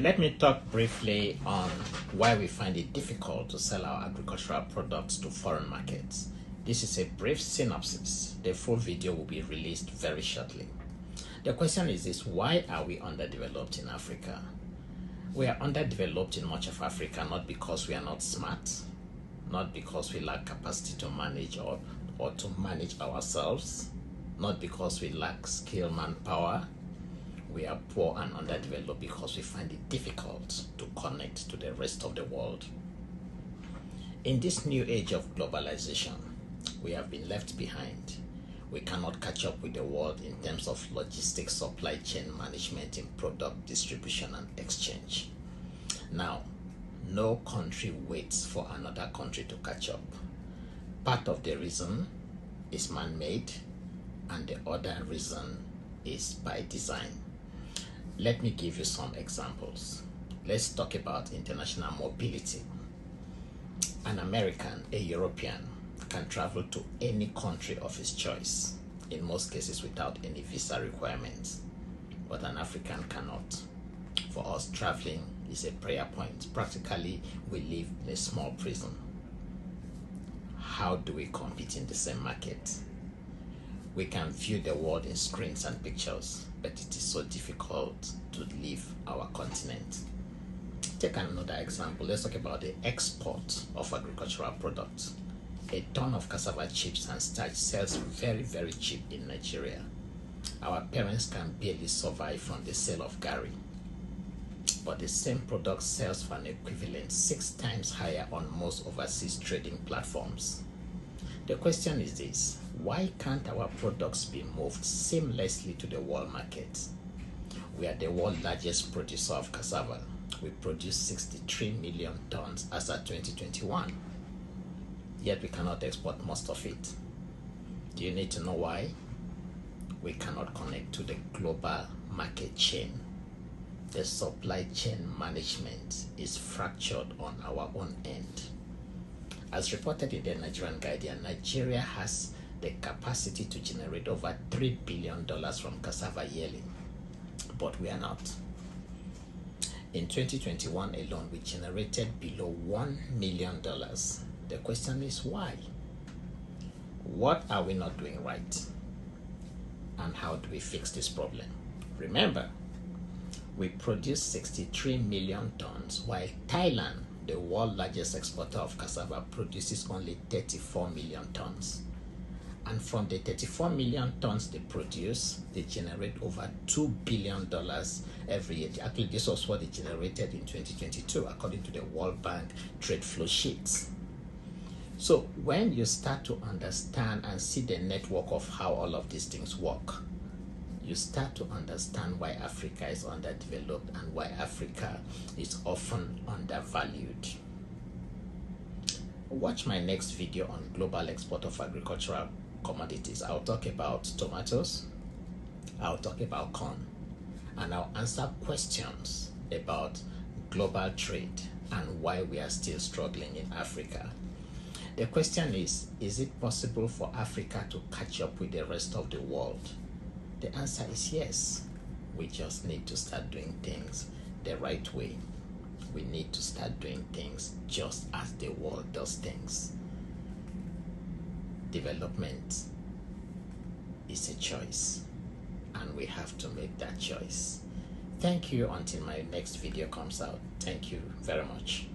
Let me talk briefly on why we find it difficult to sell our agricultural products to foreign markets. This is a brief synopsis. The full video will be released very shortly. The question is this: why are we underdeveloped in Africa? We are underdeveloped in much of Africa not because we are not smart, not because we lack capacity to manage or to manage ourselves, not because we lack skilled manpower. We are poor and underdeveloped because we find it difficult to connect to the rest of the world. In this new age of globalization, we have been left behind. We cannot catch up with the world in terms of logistics, supply chain management, in product distribution and exchange. Now, no country waits for another country to catch up. Part of the reason is man-made, and the other reason is by design. Let me give you some examples. Let's talk about international mobility. An American, a European, can travel to any country of his choice, in most cases without any visa requirements, but an African cannot. For us, traveling is a prayer point. Practically, we live in a small prison. How do we compete in the same market? We can view the world in screens and pictures, but it is so difficult to leave our continent. Take another example. Let's talk about the export of agricultural products. A ton of cassava chips and starch sells very, very cheap in Nigeria. Our parents can barely survive from the sale of gari, but the same product sells for an equivalent 6 times higher on most overseas trading platforms. The question is this: why can't our products be moved seamlessly to the world market? We are the world's largest producer of cassava. We produce 63 million tons as of 2021, yet we cannot export most of it. Do you need to know why? We cannot connect to the global market chain. The supply chain management is fractured on our own end. As reported in the Nigerian Guardian, Nigeria has the capacity to generate over $3 billion from cassava yearly, but we are not. In 2021 alone, we generated below $1 million. The question is why? What are we not doing right? And how do we fix this problem? Remember, we produce 63 million tons, while Thailand, the world's largest exporter of cassava, produces only 34 million tons. And from the 34 million tons they produce, they generate over $2 billion every year. Actually, this was what they generated in 2022, according to the World Bank trade flow sheets. So when you start to understand and see the network of how all of these things work, you start to understand why Africa is underdeveloped and why Africa is often undervalued. Watch my next video on global export of agricultural commodities. I'll talk about tomatoes, I'll talk about corn, and I'll answer questions about global trade and why we are still struggling in Africa. The question is it possible for Africa to catch up with the rest of the world? The answer is yes. We just need to start doing things the right way. We need to start doing things just as the world does things. Development is a choice, and we have to make that choice. Thank you until my next video comes out. Thank you very much.